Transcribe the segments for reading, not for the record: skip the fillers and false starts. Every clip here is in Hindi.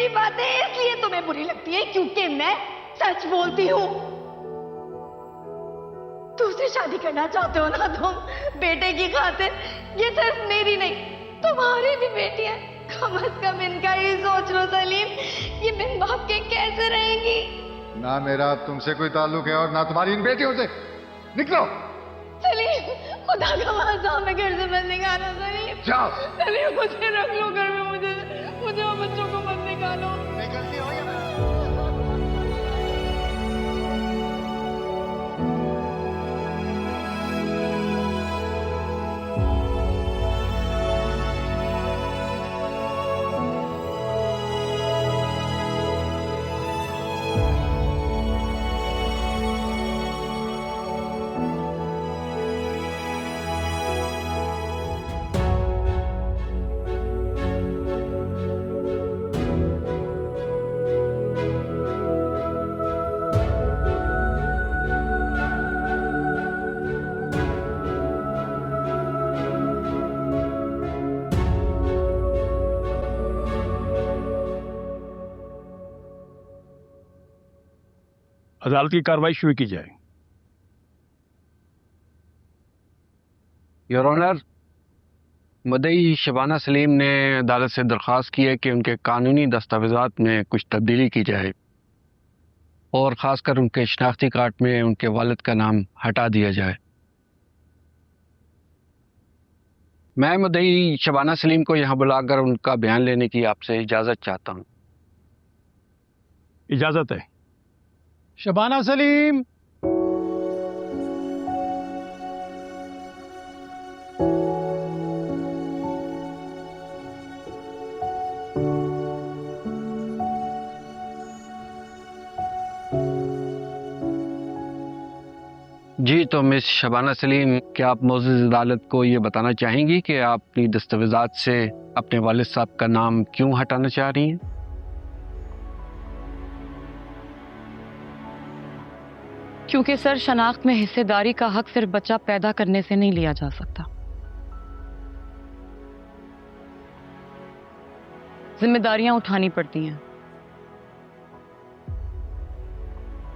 मेरी बातें इसलिए तुम्हें बुरी लगती है क्योंकि मैं सच बोलती हूँ। दूसरी शादी करना चाहते हो ना तुम बेटे की खातिर? ये सिर्फ मेरी नहीं, तुम्हारी भी बेटी है। कम से कम इनका ही सोच लो सलीम, ये बिन बाप के कैसे रहेंगी? ना मेरा तुमसे कोई ताल्लुक है और ना तुम्हारी इन बेटियों से। निकलो। सलीम, खुदा का वास्ता हमें घर से मत निकालो सलीम। जाओ। सलीम, मुझे रख लो घर में, मुझे और बच्चों को मत निकालो। गलती हो गई। अदालत की कार्रवाई शुरू की जाए। योर ऑनर, मुद्दई शबाना सलीम ने अदालत से दरख्वास्त की है कि उनके कानूनी दस्तावेजात में कुछ तब्दीली की जाए और ख़ासकर उनके शनाख्ती कार्ड में उनके वालिद का नाम हटा दिया जाए। मैं मुद्दई शबाना सलीम को यहाँ बुलाकर उनका बयान लेने की आपसे इजाज़त चाहता हूँ। इजाज़त है। शबाना सलीम। जी, तो मिस शबाना सलीम, क्या आप मौजूद अदालत को ये बताना चाहेंगी कि आप अपनी दस्तावेजात से अपने वालिद साहब का नाम क्यों हटाना चाह रही हैं? क्योंकि सर, शनाख्त में हिस्सेदारी का हक सिर्फ बच्चा पैदा करने से नहीं लिया जा सकता, जिम्मेदारियां उठानी पड़ती हैं,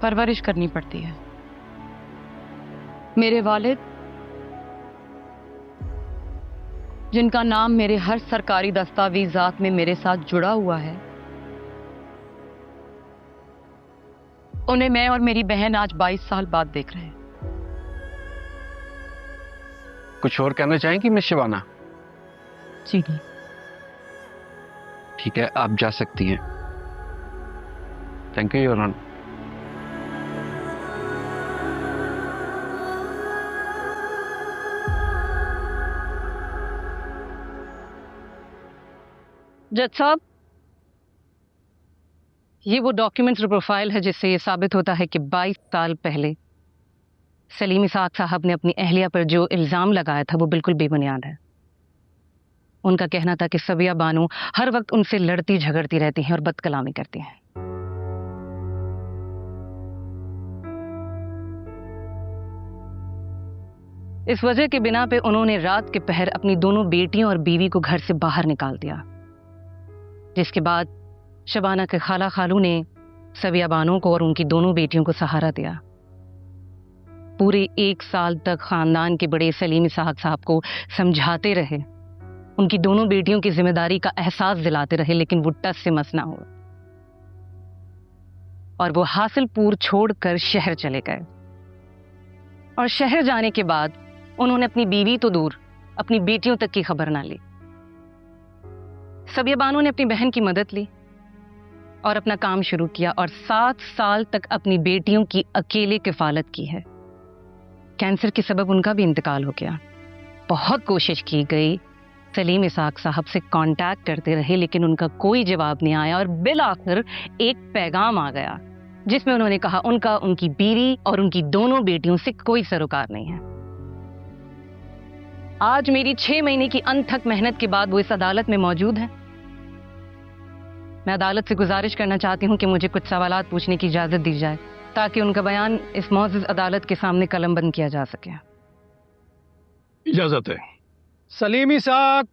परवरिश करनी पड़ती है। मेरे वालिद, जिनका नाम मेरे हर सरकारी दस्तावेजात में मेरे साथ जुड़ा हुआ है, उन्हें मैं और मेरी बहन आज 22 साल बाद देख रहे हैं। कुछ और कहना चाहेंगी मिस शबाना? जी नहीं। ठीक है, आप जा सकती हैं। Thank you your honour. जज साहब, ये वो डॉक्यूमेंट्स और प्रोफाइल है जिससे ये साबित होता है कि 22 साल पहले सलीम इसहाक साहब ने अपनी अहलिया पर जो इल्ज़ाम लगाया था वो बिल्कुल बेबुनियाद है। उनका कहना था कि सबिया बानो हर वक्त उनसे लड़ती झगड़ती रहती हैं और बदकलामी करती हैं। इस वजह के बिना पे उन्होंने रात के पहर अपनी दोनों बेटियों और बीवी को घर से बाहर निकाल दिया, जिसके बाद शबाना के खाला खालू ने सबिया बानो को और उनकी दोनों बेटियों को सहारा दिया। पूरे 1 साल तक खानदान के बड़े सलीम इसहाक साहब को समझाते रहे, उनकी दोनों बेटियों की जिम्मेदारी का एहसास दिलाते रहे, लेकिन वो टस से मस ना हुआ और वो हासिलपुर छोड़कर शहर चले गए। और शहर जाने के बाद उन्होंने अपनी बीवी तो दूर, अपनी बेटियों तक की खबर ना ली। सबिया बानो ने अपनी बहन की मदद ली और अपना काम शुरू किया और 7 साल तक अपनी बेटियों की अकेले किफालत की है। कैंसर के सबब उनका भी इंतकाल हो गया। बहुत कोशिश की गई, सलीम इसहाक साहब से कांटेक्ट करते रहे, लेकिन उनका कोई जवाब नहीं आया और बिल आखिर एक पैगाम आ गया जिसमें उन्होंने कहा उनका उनकी बीवी और उनकी दोनों बेटियों से कोई सरोकार नहीं है। आज मेरी 6 महीने की अनथक मेहनत के बाद वो इस अदालत में मौजूद है। मैं अदालत से गुजारिश करना चाहती हूं कि मुझे कुछ सवालात पूछने की इजाजत दी जाए ताकि उनका बयान इस मौजूद अदालत के सामने कलमबंद किया जा सके। इजाजत है। सलीम इसहाक,